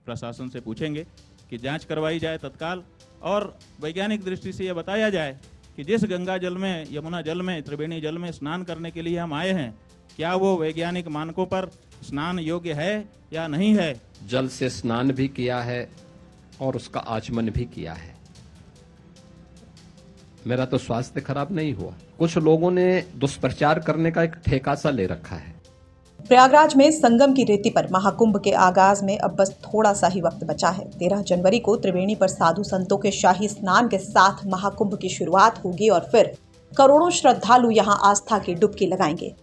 प्रशासन से पूछेंगे कि जांच करवाई जाए तत्काल, और वैज्ञानिक दृष्टि से ये बताया जाए कि जिस गंगा जल में, यमुना जल में, त्रिवेणी जल में स्नान करने के लिए हम आए हैं, क्या वो वैज्ञानिक मानकों पर स्नान योग्य है या नहीं है। जल से स्नान भी किया है और उसका आचमन भी किया है। मेरा तो स्वास्थ्य खराब नहीं हुआ। कुछ लोगों ने दुष्प्रचार करने का एक ठेका सा ले रखा है। प्रयागराज में संगम की रेती पर महाकुंभ के आगाज में अब बस थोड़ा सा ही वक्त बचा है। 13 जनवरी को त्रिवेणी पर साधु संतों के शाही स्नान के साथ महाकुंभ की शुरुआत होगी और फिर करोड़ों श्रद्धालु यहां आस्था की डुबकी लगाएंगे।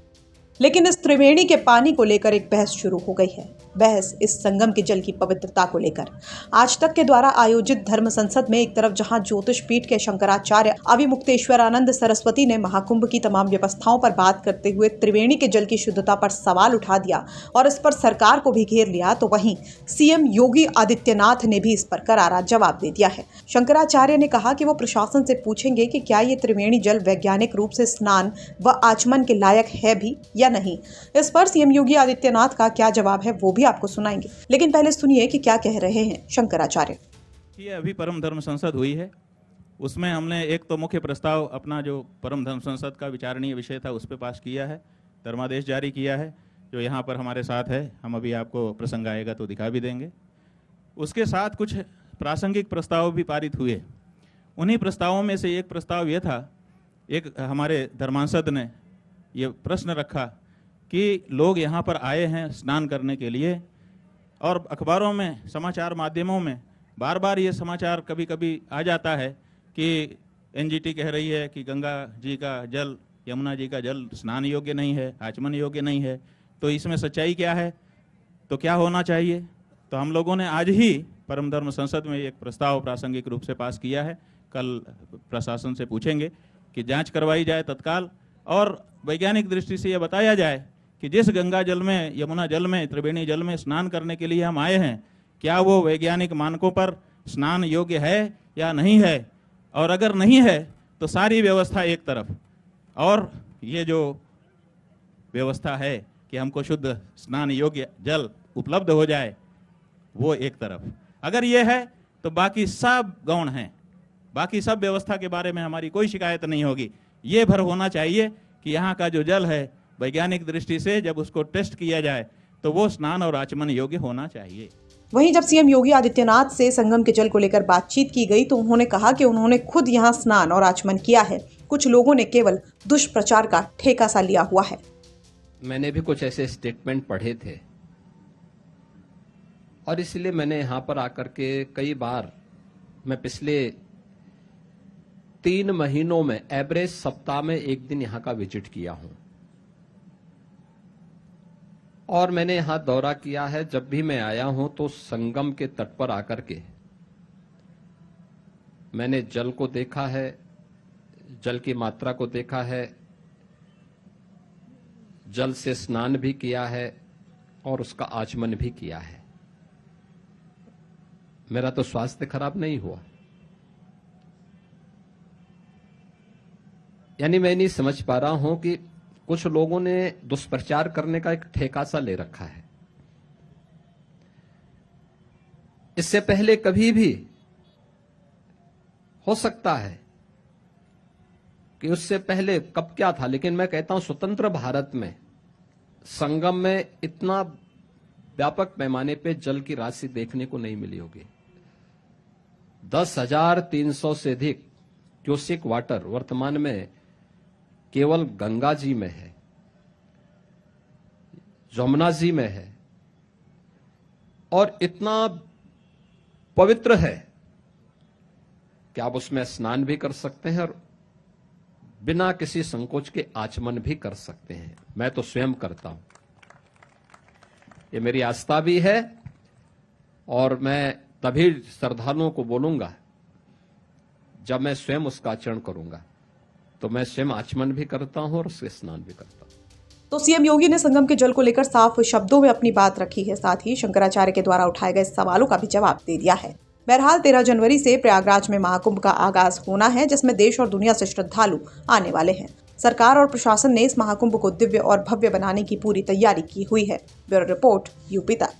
लेकिन इस त्रिवेणी के पानी को लेकर एक बहस शुरू हो गई है। बहस इस संगम के जल की पवित्रता को लेकर। आज तक के द्वारा आयोजित धर्म संसद में एक तरफ जहां ज्योतिष पीठ के शंकराचार्य अविमुक्तेश्वरानंद सरस्वती ने महाकुंभ की तमाम व्यवस्थाओं पर बात करते हुए त्रिवेणी के जल की शुद्धता पर सवाल उठा दिया और इस पर सरकार को भी घेर लिया, तो वहीं सीएम योगी आदित्यनाथ ने भी इस पर करारा जवाब दे दिया है। शंकराचार्य ने कहा कि वो प्रशासन से पूछेंगे कि क्या ये त्रिवेणी जल वैज्ञानिक रूप से स्नान व आचमन के लायक है भी या नहीं। इस पर सीएम योगी आदित्यनाथ का क्या जवाब है वो भी आपको सुनाएंगे, लेकिन पहले सुनिए कि क्या कह रहे हैं शंकराचार्य। ये अभी परम धर्म संसद हुई है, उसमें हमने एक तो मुख्य प्रस्ताव अपना जो परम धर्म संसद का विचारणीय विषय था उस पर पास किया है, धर्मादेश जारी किया है, जो यहाँ पर हमारे साथ है। हम अभी आपको प्रसंग आएगा तो दिखा भी देंगे। उसके साथ कुछ प्रासंगिक प्रस्ताव भी पारित हुए। उन्हीं प्रस्तावों में से एक प्रस्ताव ये था, एक हमारे धर्मांसद ने ये प्रश्न रखा कि लोग यहाँ पर आए हैं स्नान करने के लिए, और अखबारों में, समाचार माध्यमों में बार बार ये समाचार कभी कभी आ जाता है कि एनजीटी कह रही है कि गंगा जी का जल, यमुना जी का जल स्नान योग्य नहीं है, आचमन योग्य नहीं है। तो इसमें सच्चाई क्या है, तो क्या होना चाहिए। तो हम लोगों ने आज ही परम धर्म संसद में एक प्रस्ताव प्रासंगिक रूप से पास किया है। कल प्रशासन से पूछेंगे कि जांच करवाई जाए तत्काल, और वैज्ञानिक दृष्टि से ये बताया जाए कि जिस गंगा जल में, यमुना जल में, त्रिवेणी जल में स्नान करने के लिए हम आए हैं, क्या वो वैज्ञानिक मानकों पर स्नान योग्य है या नहीं है। और अगर नहीं है तो सारी व्यवस्था एक तरफ, और ये जो व्यवस्था है कि हमको शुद्ध स्नान योग्य जल उपलब्ध हो जाए वो एक तरफ। अगर ये है तो बाकी सब गौण हैं, बाकी सब व्यवस्था के बारे में हमारी कोई शिकायत नहीं होगी। ये भर होना चाहिए कि यहाँ का जो जल है वैज्ञानिक दृष्टि से जब उसको टेस्ट किया जाए तो वो स्नान और आचमन योग्य होना चाहिए। वहीं जब सीएम योगी आदित्यनाथ से संगम के जल को लेकर बातचीत की गई तो उन्होंने कहा कि उन्होंने खुद यहां स्नान और आचमन किया है। कुछ लोगों ने केवल दुष्प्रचार का ठेका सा लिया हुआ है। मैंने भी कुछ ऐसे स्टेटमेंट पढ़े थे और इसलिए मैंने यहां पर आकर के कई बार, मैं पिछले 3 महीनों में एवरेज सप्ताह में एक दिन यहां का विजिट किया हूं, और मैंने यहां दौरा किया है। जब भी मैं आया हूं तो संगम के तट पर आकर के मैंने जल को देखा है, जल की मात्रा को देखा है, जल से स्नान भी किया है और उसका आचमन भी किया है। मेरा तो स्वास्थ्य खराब नहीं हुआ। यानी मैं नहीं समझ पा रहा हूं कि कुछ लोगों ने दुष्प्रचार करने का एक ठेका सा ले रखा है। इससे पहले कभी भी हो सकता है कि उससे पहले कब क्या था, लेकिन मैं कहता हूं स्वतंत्र भारत में संगम में इतना व्यापक पैमाने पे जल की राशि देखने को नहीं मिली होगी। 10,300 से अधिक क्यूसेक वाटर वर्तमान में केवल गंगा जी में है, यमुना जी में है, और इतना पवित्र है कि आप उसमें स्नान भी कर सकते हैं और बिना किसी संकोच के आचमन भी कर सकते हैं। मैं तो स्वयं करता हूं, ये मेरी आस्था भी है, और मैं तभी श्रद्धालुओं को बोलूंगा जब मैं स्वयं उसका आचरण करूंगा। तो मैं स्वयं आचमन भी करता हूं और उससे स्नान भी करता हूं। तो सीएम योगी ने संगम के जल को लेकर साफ शब्दों में अपनी बात रखी है, साथ ही शंकराचार्य के द्वारा उठाए गए सवालों का भी जवाब दे दिया है। बहरहाल 13 जनवरी से प्रयागराज में महाकुंभ का आगाज होना है, जिसमें देश और दुनिया से श्रद्धालु आने वाले हैं। सरकार और प्रशासन ने इस महाकुंभ को दिव्य और भव्य बनाने की पूरी तैयारी की हुई है। ब्यूरो रिपोर्ट, यूपी तक।